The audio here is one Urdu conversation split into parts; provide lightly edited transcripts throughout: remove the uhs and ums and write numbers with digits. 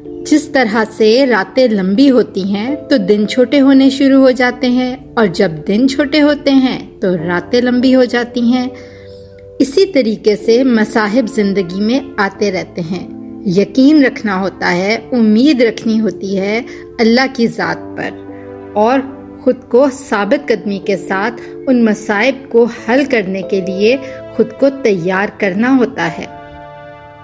جس طرح سے راتیں لمبی ہوتی ہیں تو دن چھوٹے ہونے شروع ہو جاتے ہیں، اور جب دن چھوٹے ہوتے ہیں تو راتیں لمبی ہو جاتی ہیں، اسی طریقے سے مصائب زندگی میں آتے رہتے ہیں۔ یقین رکھنا ہوتا ہے، امید رکھنی ہوتی ہے اللہ کی ذات پر، اور خود کو ثابت قدمی کے ساتھ ان مصائب کو حل کرنے کے لیے خود کو تیار کرنا ہوتا ہے۔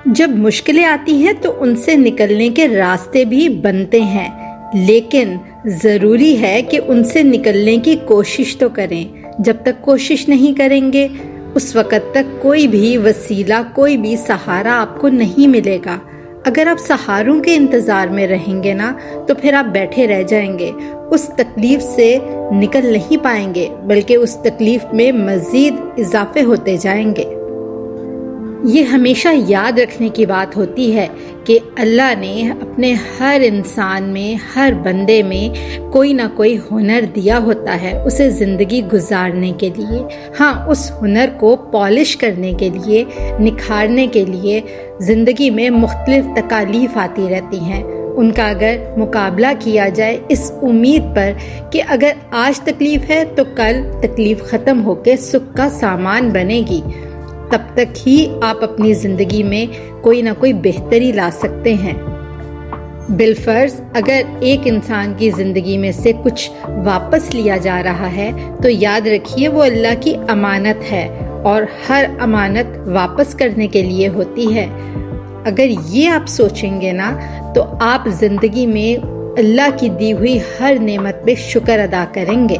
جب مشکلیں آتی ہیں تو ان سے نکلنے کے راستے بھی بنتے ہیں، لیکن ضروری ہے کہ ان سے نکلنے کی کوشش تو کریں۔ جب تک کوشش نہیں کریں گے اس وقت تک کوئی بھی وسیلہ، کوئی بھی سہارا آپ کو نہیں ملے گا۔ اگر آپ سہاروں کے انتظار میں رہیں گے نا تو پھر آپ بیٹھے رہ جائیں گے، اس تکلیف سے نکل نہیں پائیں گے، بلکہ اس تکلیف میں مزید اضافے ہوتے جائیں گے۔ یہ ہمیشہ یاد رکھنے کی بات ہوتی ہے کہ اللہ نے اپنے ہر انسان میں، ہر بندے میں کوئی نہ کوئی ہنر دیا ہوتا ہے اسے زندگی گزارنے کے لیے۔ ہاں، اس ہنر کو پالش کرنے کے لیے، نکھارنے کے لیے زندگی میں مختلف تکالیف آتی رہتی ہیں۔ ان کا اگر مقابلہ کیا جائے اس امید پر کہ اگر آج تکلیف ہے تو کل تکلیف ختم ہو کے سکھ کا سامان بنے گی، تب تک ہی آپ اپنی زندگی میں کوئی نہ کوئی بہتری لا سکتے ہیں۔ بالفرض اگر ایک انسان کی زندگی میں سے کچھ واپس لیا جا رہا ہے تو یاد رکھیے وہ اللہ کی امانت ہے، اور ہر امانت واپس کرنے کے لیے ہوتی ہے۔ اگر یہ آپ سوچیں گے نا تو آپ زندگی میں اللہ کی دی ہوئی ہر نعمت پہ شکر ادا کریں گے۔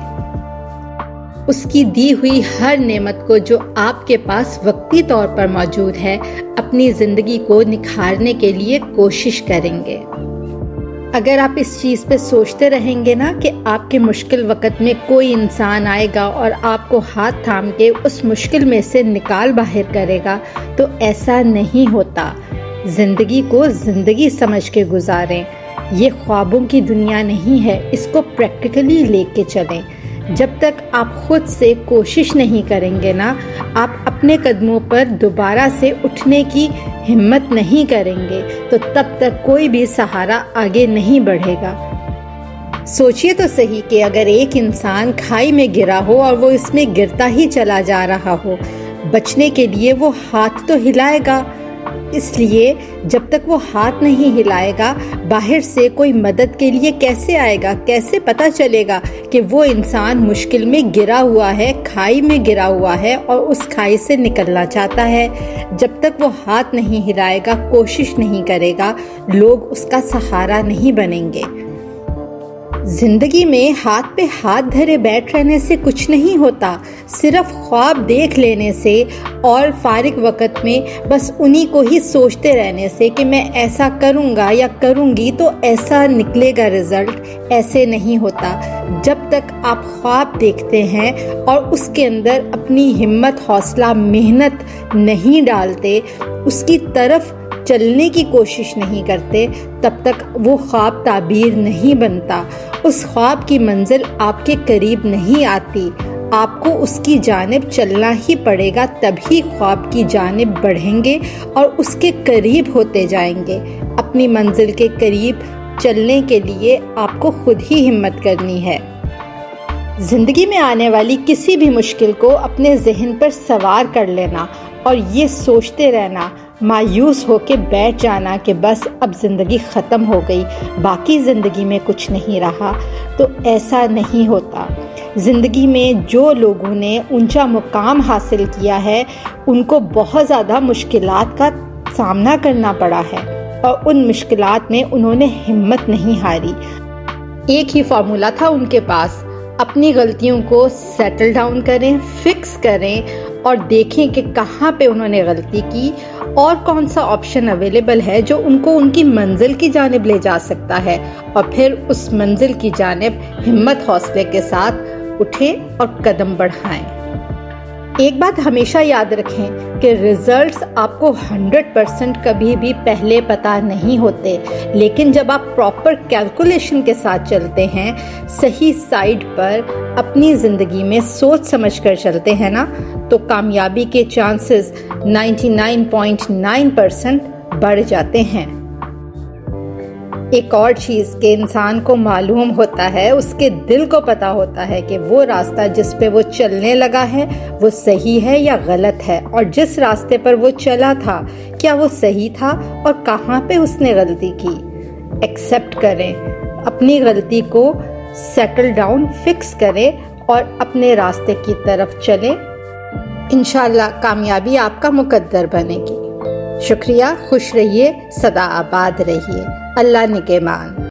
اس کی دی ہوئی ہر نعمت کو جو آپ کے پاس وقتی طور پر موجود ہے، اپنی زندگی کو نکھارنے کے لیے کوشش کریں گے۔ اگر آپ اس چیز پہ سوچتے رہیں گے نا کہ آپ کے مشکل وقت میں کوئی انسان آئے گا اور آپ کو ہاتھ تھام کے اس مشکل میں سے نکال باہر کرے گا، تو ایسا نہیں ہوتا۔ زندگی کو زندگی سمجھ کے گزاریں۔ یہ خوابوں کی دنیا نہیں ہے، اس کو پریکٹیکلی لے کے چلیں۔ جب تک آپ خود سے کوشش نہیں کریں گے نا، آپ اپنے قدموں پر دوبارہ سے اٹھنے کی ہمت نہیں کریں گے، تو تب تک کوئی بھی سہارا آگے نہیں بڑھے گا۔ سوچئے تو صحیح کہ اگر ایک انسان کھائی میں گرا ہو اور وہ اس میں گرتا ہی چلا جا رہا ہو، بچنے کے لیے وہ ہاتھ تو ہلائے گا، اس لیے جب تک وہ ہاتھ نہیں ہلائے گا باہر سے کوئی مدد کے لیے کیسے آئے گا؟ کیسے پتہ چلے گا کہ وہ انسان مشکل میں گرا ہوا ہے، کھائی میں گرا ہوا ہے اور اس کھائی سے نکلنا چاہتا ہے؟ جب تک وہ ہاتھ نہیں ہلائے گا، کوشش نہیں کرے گا، لوگ اس کا سہارا نہیں بنیں گے۔ زندگی میں ہاتھ پہ ہاتھ دھرے بیٹھ رہنے سے کچھ نہیں ہوتا، صرف خواب دیکھ لینے سے اور فارغ وقت میں بس انہی کو ہی سوچتے رہنے سے کہ میں ایسا کروں گا یا کروں گی تو ایسا نکلے گا رزلٹ، ایسے نہیں ہوتا۔ جب تک آپ خواب دیکھتے ہیں اور اس کے اندر اپنی ہمت، حوصلہ، محنت نہیں ڈالتے، اس کی طرف چلنے کی کوشش نہیں کرتے، تب تک وہ خواب تعبیر نہیں بنتا، اس خواب کی منزل آپ کے قریب نہیں آتی۔ آپ کو اس کی جانب چلنا ہی پڑے گا، تبھی خواب کی جانب بڑھیں گے اور اس کے قریب ہوتے جائیں گے۔ اپنی منزل کے قریب چلنے کے لیے آپ کو خود ہی ہمت کرنی ہے۔ زندگی میں آنے والی کسی بھی مشکل کو اپنے ذہن پر سوار کر لینا اور یہ سوچتے رہنا، مایوس ہو کے بیٹھ جانا کہ بس اب زندگی ختم ہو گئی، باقی زندگی میں کچھ نہیں رہا، تو ایسا نہیں ہوتا۔ زندگی میں جو لوگوں نے اونچا مقام حاصل کیا ہے ان کو بہت زیادہ مشکلات کا سامنا کرنا پڑا ہے، اور ان مشکلات میں انہوں نے ہمت نہیں ہاری۔ ایک ہی فارمولا تھا ان کے پاس، اپنی غلطیوں کو سیٹل ڈاؤن کریں، فکس کریں اور دیکھیں کہ کہاں پہ انہوں نے غلطی کی اور کون سا آپشن اویلیبل ہے جو ان کو ان کی منزل کی جانب لے جا سکتا ہے، اور پھر اس منزل کی جانب ہمت حوصلے کے ساتھ اٹھیں اور قدم بڑھائیں۔ ایک بات ہمیشہ یاد رکھیں کہ ریزلٹس آپ کو 100% کبھی بھی پہلے پتہ نہیں ہوتے، لیکن جب آپ پراپر کیلکولیشن کے ساتھ چلتے ہیں، صحیح سائیڈ پر اپنی زندگی میں سوچ سمجھ کر چلتے ہیں نا، تو کامیابی کے چانسز 99.9% بڑھ جاتے ہیں۔ ایک اور چیز کہ انسان کو معلوم ہوتا ہے، اس کے دل کو پتا ہوتا ہے کہ وہ راستہ جس پہ وہ چلنے لگا ہے وہ صحیح ہے یا غلط ہے، اور جس راستے پر وہ چلا تھا کیا وہ صحیح تھا اور کہاں پہ اس نے غلطی کی۔ ایکسیپٹ کریں، اپنی غلطی کو سیٹل ڈاؤن، فکس کریں اور اپنے راستے کی طرف چلیں۔ انشاءاللہ کامیابی آپ کا مقدر بنے گی۔ شکریہ، خوش رہیے، سدا آباد رہیے، اللہ نگہبان۔